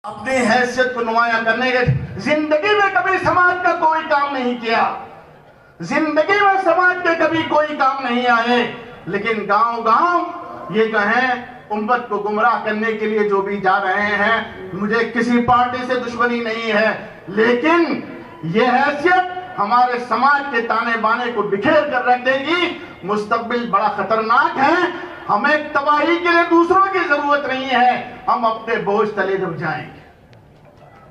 اپنی حیثیت کو نمایاں کرنے کے زندگی میں کبھی سماج کا کوئی کام نہیں کیا، زندگی میں سماج کے کبھی کوئی کام نہیں آئے، لیکن گاؤں گاؤں یہ جو ہیں امت کو گمراہ کرنے کے لیے جو بھی جا رہے ہیں، مجھے کسی پارٹی سے دشمنی نہیں ہے، لیکن یہ حیثیت ہمارے سماج کے تانے بانے کو بکھیر کر رکھ دے گی۔ مستقبل بڑا خطرناک ہے، ہمیں تباہی کے لیے دوسروں کی ضرورت نہیں ہے، ہم اپنے بوجھ تلے دب جائیں گے،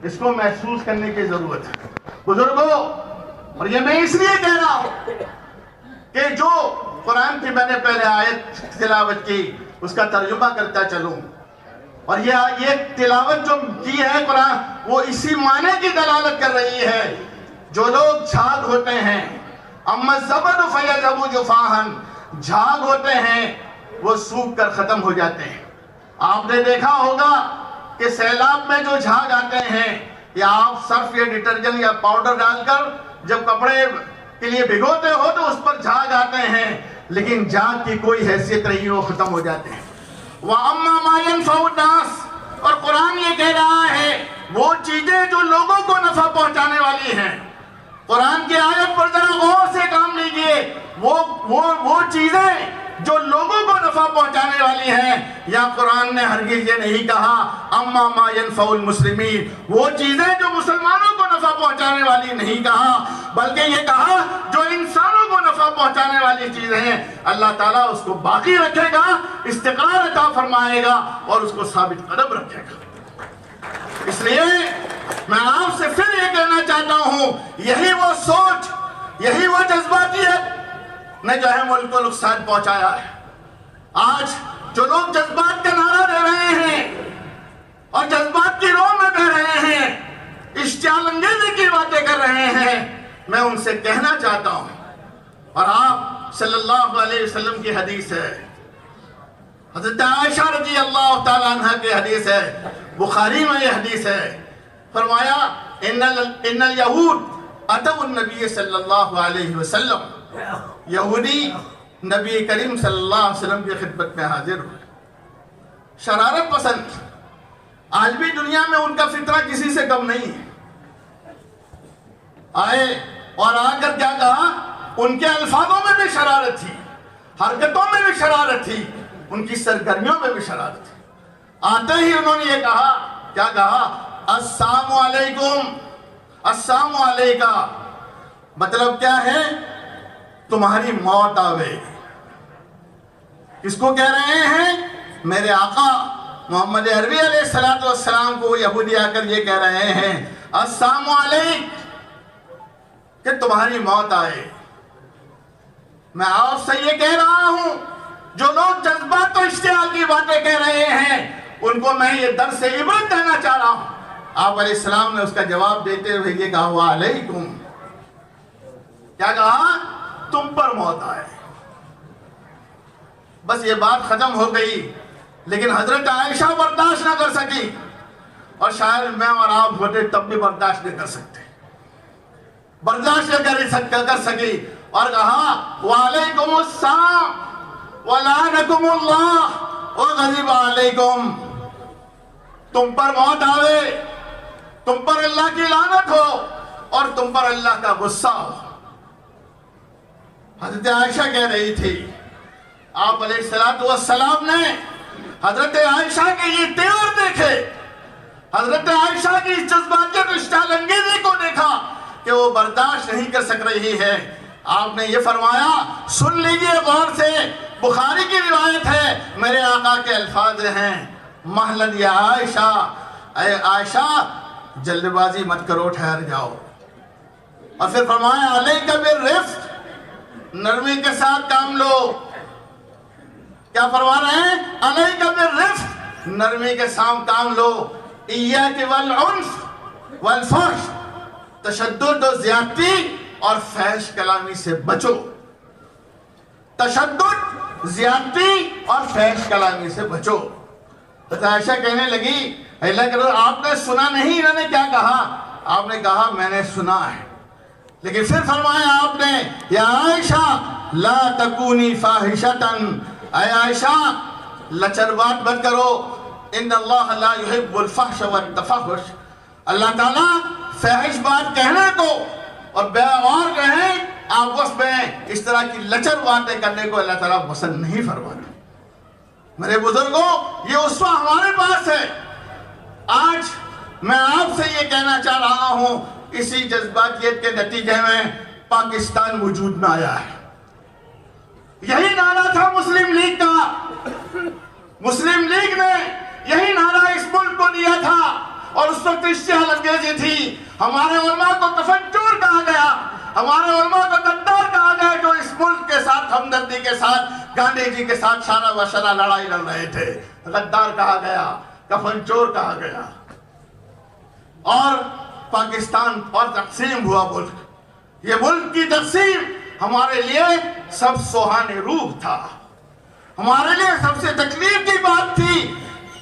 اس کو محسوس کرنے کی ضرورت ہے بزرگوں۔ اور یہ میں اس لیے کہہ رہا ہوں کہ جو قرآن کی میں نے پہلے آیت تلاوت کی اس کا ترجمہ کرتا چلوں، اور یہ تلاوت جو کی ہے قرآن وہ اسی معنی کی دلالت کر رہی ہے۔ جو لوگ جھاگ ہوتے ہیں، اما الزبد فیذهب جفاحا، جھاگ ہوتے ہیں وہ سوکھ کر ختم ہو جاتے ہیں۔ آپ نے دیکھا ہوگا کہ سیلاب میں جو جھاگ آتے ہیں، یا آپ صرف یا ڈٹرجنٹ یا پاؤڈر ڈال کر جب کپڑے کے لیے بھگوتے ہو تو اس پر جھاگ آتے ہیں، لیکن جھاگ کی کوئی حیثیت نہیں، وہ ختم ہو جاتے ہیں۔ وَأَمَّا مَا يَنْفَعُ النَّاسَ، اور قرآن یہ کہہ رہا ہے وہ چیزیں جو لوگوں کو نفع پہنچانے والی ہیں، قرآن کی آیت پر ذرا غور سے کام لیجئے، وہ چیزیں جو لوگوں کو نفع پہنچانے والی ہیں، یا قرآن نے ہرگز یہ نہیں کہا اما ما ينفع المسلمین، وہ چیزیں جو مسلمانوں کو نفع پہنچانے والی نہیں کہا، بلکہ یہ کہا جو انسانوں کو نفع پہنچانے والی چیزیں ہیں اللہ تعالیٰ اس کو باقی رکھے گا، استقرار عطا فرمائے گا اور اس کو ثابت قدم رکھے گا۔ اس لیے میں آپ سے پھر یہ کہنا چاہتا ہوں، یہی وہ سوچ، یہی وہ جذباتیت نے جو ہے ملک کو نقصان پہنچایا ہے۔ آج جو لوگ جذبات کا نعرہ دے رہے ہیں اور جذبات کی راہ میں بہ رہے ہیں، اشتعال انگیزی کی باتیں کر رہے ہیں، میں ان سے کہنا چاہتا ہوں، اور آپ صلی اللہ علیہ وسلم کی حدیث ہے، حضرت عائشہ رضی اللہ تعالیٰ عنہ کی حدیث ہے، بخاری میں یہ حدیث ہے، فرمایا ان الیہود اتوا النبی صلی اللہ علیہ وسلم، یہودی نبی کریم صلی اللہ علیہ وسلم کی خدمت میں حاضر ہوئے، شرارت پسند، آج بھی دنیا میں ان کا فطرہ کسی سے کم نہیں ہے، آئے اور آ کر کیا کہا، ان کے الفاظوں میں بھی شرارت تھی، حرکتوں میں بھی شرارت تھی، ان کی سرگرمیوں میں بھی شرارت تھی۔ آتے ہی انہوں نے یہ کہا، کیا کہا، السلام علیکم، السلام علیکہ، مطلب کیا ہے، تمہاری موت آوے۔ کس کو کہہ رہے ہیں؟ میرے آقا محمد عربی علیہ السلام کو یہودی آ کر یہ کہہ رہے ہیں، السلام علیکم، کہ تمہاری موت آئے۔ میں آپ سے یہ کہہ رہا ہوں، جو لوگ جذبات و اشتعال کی باتیں کہہ رہے ہیں ان کو میں یہ درس عبرت دینا چاہ رہا ہوں۔ آپ علیہ السلام نے اس کا جواب دیتے ہوئے یہ کہا، وعلیکم، کیا کہا، تم پر موت آئے۔ بس یہ بات ختم ہو گئی، لیکن حضرت عائشہ برداشت نہ کر سکی، اور شاید میں اور آپ ہوتے تب بھی برداشت نہیں کر سکتے، برداشت نہ کر سکی، اور کہا، وعلیکم السلام وَلَعَنَكُمُ اللَّهُ وَغَضِبَ عَلَيْكُمْ، تم پر موت آوے، تم پر اللہ کی لعنت ہو اور تم پر اللہ کا غصہ ہو۔ حضرت عائشہ کہہ رہی تھی، آپ علیہ السلام نے حضرت عائشہ کے یہ تیور دیکھے، حضرت عائشہ کی اس جذباتیت اشتعال انگیزی کو دیکھا کہ وہ برداشت نہیں کر سک رہی ہے۔ آپ نے یہ فرمایا، سن لیجئے غور سے، بخاری کی روایت ہے، میرے آقا کے الفاظ ہیں، مہلن یا عائشہ، اے عائشہ جلد بازی مت کرو، ٹھہر جاؤ۔ اور پھر فرمایا، علیک بالرفق، نرمی کے ساتھ کام لو۔ کیا فرما رہے ہیں؟ علیک بالرفق، نرمی کے ساتھ کام لو، ایاک والعنف والفحش، تشدد و زیادتی اور فحش کلامی سے بچو، تشدد، زیادتی اور فحش کلامی سے بچو۔ عائشہ کہنے لگی، اللہ کے رسول آپ نے سنا نہیں، انہوں نے کیا کہا؟ آپ نے کہا میں نے سنا ہے، لیکن پھر فرمایا آپ نے، یا عائشہ لا تکونی فاحشتاً، اے عائشہ لچر بات مت کرو، ان اللہ لا يحب الفحش والتفحش، اللہ تعالیٰ فحش بات کہنے کو اور بیوار رہیں آپس میں اس طرح کی لچر باتیں کرنے کو اللہ تعالیٰ پسند نہیں فرماتا۔ میرے بزرگوں، یہ اسوہ ہمارے پاس ہے۔ آج میں آپ سے یہ کہنا چاہ رہا ہوں، اسی جذباتیت کے نتیجے میں پاکستان وجود میں آیا ہے۔ یہی نعرہ تھا مسلم لیگ کا، مسلم لیگ نے یہی نعرہ اس ملک کو دیا تھا، اور اس وقت اشتعال انگیزی تھی۔ ہمارے علماء کو کفن چور کہا گیا، ہمارے علماء کو غدار کہا گیا، جو اس ملک کے ساتھ ہمدردی کے ساتھ گاندھی جی کے ساتھ شانہ بشانہ لڑائی لڑ رہے تھے۔ غدار کہا گیا، کفن چور کہا گیا، اور پاکستان اور تقسیم ہوا ملک۔ یہ ملک کی تقسیم ہمارے لیے سب سوہانے روح تھا، ہمارے لیے سب سے تکلیف کی بات تھی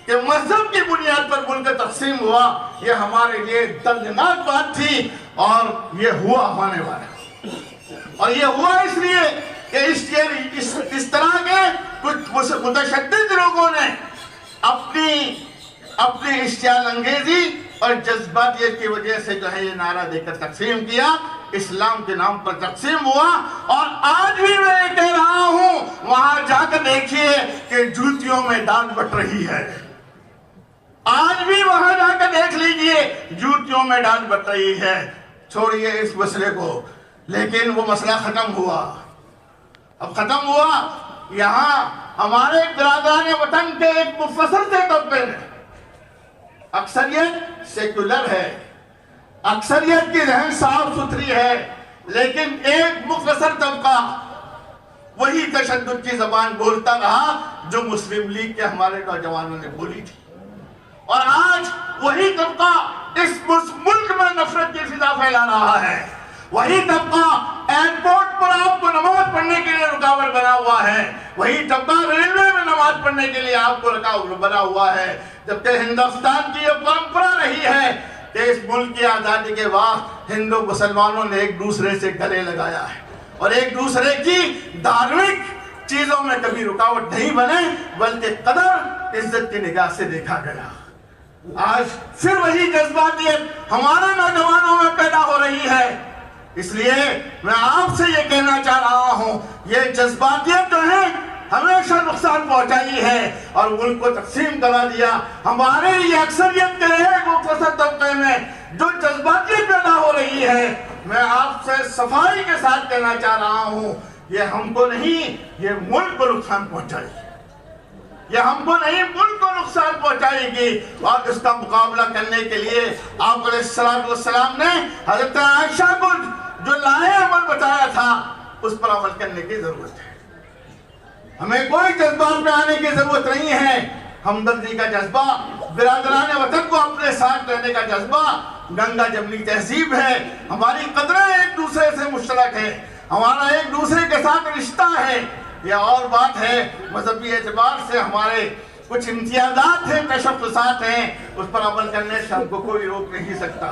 کہ مذہب کی بنیاد پر ملک تقسیم ہوا۔ یہ ہمارے لیے دردناک بات تھی، اور یہ ہوا ہونے والا، اور یہ ہوا اس لیے کہ اس طرح کے کچھ متشدد لوگوں نے اپنی اشتعال انگیزی اور جذباتیت کی وجہ سے جو ہے یہ نعرہ دے کر تقسیم کیا، اسلام کے نام پر تقسیم ہوا۔ اور آج بھی میں یہ کہہ رہا ہوں، وہاں جا کر دیکھیے کہ جوتیوں میں ڈانٹ بٹ رہی ہے۔ آج بھی وہاں جا کر دیکھ لیجئے، جوتیوں میں ڈانٹ بٹ رہی ہے۔ چھوڑیے اس مسئلے کو، لیکن وہ مسئلہ ختم ہوا۔ اب ختم ہوا، یہاں ہمارے برادران وطن کے ایک مفصل سے طبقے میں، اکثریت سیکولر ہے، اکثریت کی ذہن صاف ستھری ہے، لیکن ایک مختصر طبقہ وہی تشدد کی زبان بولتا رہا جو مسلم لیگ کے ہمارے نوجوانوں نے بولی تھی، اور آج وہی طبقہ اس ملک میں نفرت کی فضا پھیلا رہا ہے۔ وہی طبقہ ایئرپورٹ پر آپ کو نماز پڑھنے کے لیے رکاوٹ بنا ہوا ہے، وہی طبقہ ریلوے میں نماز پڑھنے کے لیے آپ کو رکاوٹ بنا ہوا ہے، جبکہ ہندوستان کی یہ پرمپرا رہی ہے کہ اس ملک کی آزادی کے بعد ہندو مسلمانوں نے ایک دوسرے سے گلے لگایا ہے، اور ایک دوسرے کی دھارمک چیزوں میں کبھی رکاوٹ نہیں بنے، بلکہ قدر عزت کی نگاہ سے دیکھا گیا۔ آج پھر وہی جذباتیت ہمارے نوجوانوں میں پیدا ہو رہی ہے۔ اس لیے میں آپ سے یہ کہنا چاہ رہا ہوں، یہ جذباتیت جو ہے ہمیشہ نقصان پہنچائی ہے اور ملک کو تقسیم کرا دیا۔ ہمارے یہ اکثریت کے ایک مختصر طبقے میں جو جذباتیت پیدا ہو رہی ہے، میں آپ سے صفائی کے ساتھ کہنا چاہ رہا ہوں، یہ ہم کو نہیں، یہ ملک کو نقصان پہنچائے گی، یہ ہم کو نہیں ملک کو نقصان پہنچائے گی۔ اور اس کا مقابلہ کرنے کے لیے آپ علیہ السلام نے حضرت عائشہ کو جو لائے عمل بتایا تھا، اس پر عمل کرنے کی ضرورت ہے۔ ہمیں کوئی جذبات میں آنے کی ضرورت نہیں ہے۔ ہمدردی کا جذبہ، برادران وطن کو اپنے ساتھ رہنے کا جذبہ گنگا جمنی تہذیب ہے۔ ہماری قدریں ایک دوسرے سے مشترک ہیں، ہمارا ایک دوسرے کے ساتھ رشتہ ہے۔ یہ اور بات ہے، مذہبی اعتبار سے ہمارے کچھ امتیازات ہیں، تشخصات ہیں، اس پر عمل کرنے سے ہم کو کوئی روک نہیں سکتا،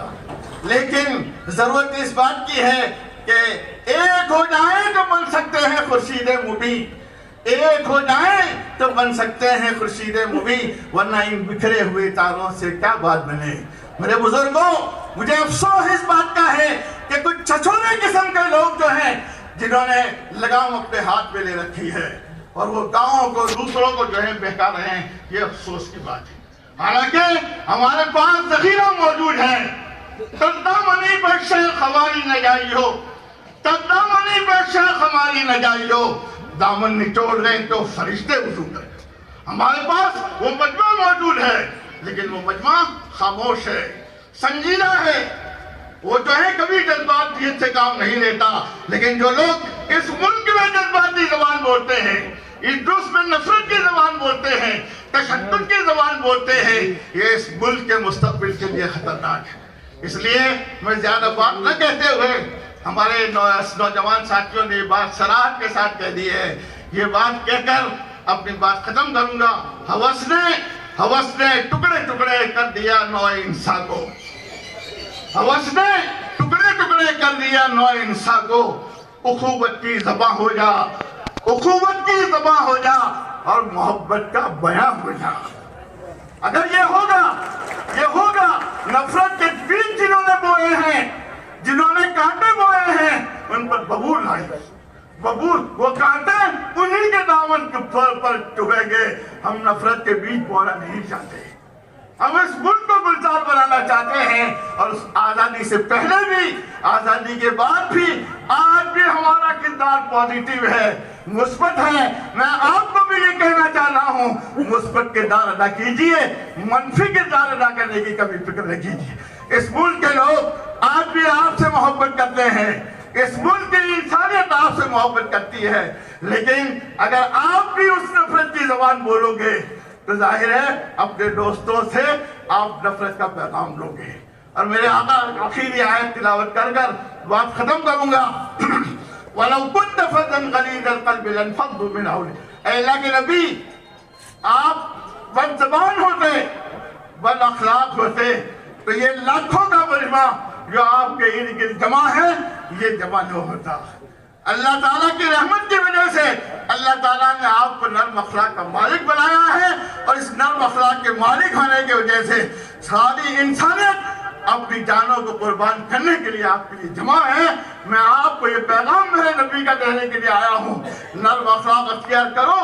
لیکن ضرورت اس بات کی ہے کہ ایک ہو جائیں تو بن سکتے ہیں خورشید مبیں، ایک ہو جائیں تو بن سکتے ہیں خورشید مبیں، ورنہ ان بکھرے ہوئے تاروں سے کیا بات بنے۔ میرے بزرگوں، مجھے افسوس اس بات کا ہے کہ کچھ چھچولے قسم کے لوگ جو ہیں، جنہوں نے لگام اپنے ہاتھ میں لے رکھی ہے، اور وہ گاؤں کو دوسروں کو جو ہے بہکا رہے ہیں، یہ افسوس کی بات ہے۔ حالانکہ ہمارے پاس ذخیرہ موجود ہے۔ تردامنی پر شیخ ہماری نہ جائی ہو، تردامنی پر شیخ ہماری نہ جائی ہو، دامن نچوڑ رہے تو فرشتے وضو کریں۔ ہمارے پاس وہ مجمع موجود ہے، لیکن وہ مجمع خاموش ہے، سنجیدہ ہے، وہ جو ہے کبھی جذباتیت سے کام نہیں لیتا۔ لیکن جو لوگ اس ملک میں جذباتی زبان بولتے ہیں، اس درست میں نفرت کی زبان بولتے ہیں، تشدد کی زبان بولتے ہیں، یہ اس ملک کے مستقبل کے لیے خطرناک ہے۔ اس لیے میں زیادہ بات نہ کہتے ہوئے، ہمارے نوجوان ساتھیوں نے یہ بات صراحت کے ساتھ کہہ دی ہے، یہ بات کہہ کر اپنی بات ختم کروں گا۔ ہوس نے ٹکڑے ٹکڑے کر دیا نوع انسان کو، ہوس نے ٹکڑے ٹکڑے کر دیا نوع انسان کو، اخوت کی زباں ہو جا، اخوت کی زباں ہو جا، اور محبت کا بیان ہو جا۔ اگر یہ ہوگا نفرت کے بیج جنہوں نے بوئے ہیں، جنہوں نے کانٹے بوئے ہیں، ان پر ببول آئے، ببول، وہ کانٹے انہی کے دامن کے پر چبھیں گے۔ ہم نفرت کے بیج بونا نہیں چاہتے، ہم اس ملک کو گلزار بنانا چاہتے ہیں، اور اس آزادی سے پہلے بھی، آزادی کے بعد بھی، آج بھی ہمارا کردار پازیٹیو ہے، مثبت ہے۔ میں آپ کو بھی یہ کہنا چاہ رہا ہوں، مثبت کردار ادا کیجئے، منفی کردار ادا کرنے کی کبھی فکر نہ کیجئے۔ اس ملک کے لوگ آج بھی آپ سے محبت کرتے ہیں، اس ملک کی انسانیت آپ سے محبت کرتی ہے، لیکن اگر آپ بھی اس نفرت کی زبان بولو گے تو ظاہر ہے اپنے دوستوں سے آپ نفرت کا پیغام لو گے۔ اور میرے آقا آخری آیت تلاوت کر کر بات ختم کروں گا۔ وَلَوْ كُنْتَ فَظًّا غَلِيظَ الْقَلْبِ لَانفَضُّوا مِنْ حَوْلِكَ، اے اللہ کے نبی، آپ بد زبان ہوتے، بد اخلاق ہوتے تو یہ لاکھوں کا مجمع جو آپ کے ارد گرد جمع ہے یہ جمع نہ ہوتا۔ اللہ تعالیٰ کی رحمت کی وجہ سے اللہ تعالیٰ نے آپ کو نرم اخلاق کا مالک بنایا ہے، اور اس نرم اخلاق کے مالک ہونے کی وجہ سے ساری انسانیت اپنی جانوں کو قربان کرنے کے لیے آپ کے لیے جمع ہے۔ میں آپ کو یہ پیغام میرے نبی کا دینے کے لیے آیا ہوں، نرم اخلاق اختیار کرو،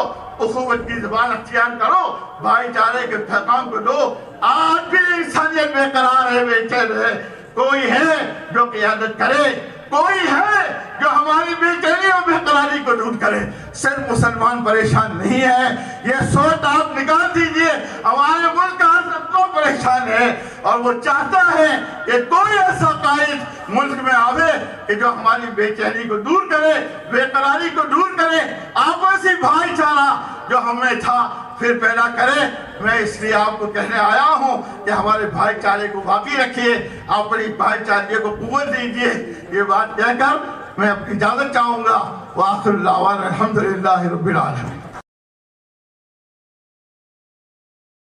اخوت کی زبان اختیار کرو، بھائی چارے کے پیغام کو دو۔ آج بھی انسانیت بے قرار ہے، بے چین ہے، کوئی ہے جو قیادت کرے، کوئی ہے جو ہماری بے چینی اور بے قراری کو دور کرے۔ صرف مسلمان پریشان نہیں ہے، یہ سوچ آپ نکال دیجئے، ہمارے ملک کا سب کو پریشان ہے، اور وہ چاہتا ہے کہ کوئی ایسا قائد ملک میں آوے کہ جو ہماری بے چینی کو دور کرے، بے قراری کو دور کرے، آپسی بھائی چارہ جو ہمیں تھا پھر پیدا کرے۔ میں اس لیے آپ کو کہنے آیا ہوں کہ ہمارے بھائی چارے کو باقی رکھیے، اپنی بھائی چارے کو قوت دیجیے۔ یہ بات کہہ کر میں اپنی اجازت چاہوں گا۔ وآخر دعوانا الحمدللہ رب العالمین۔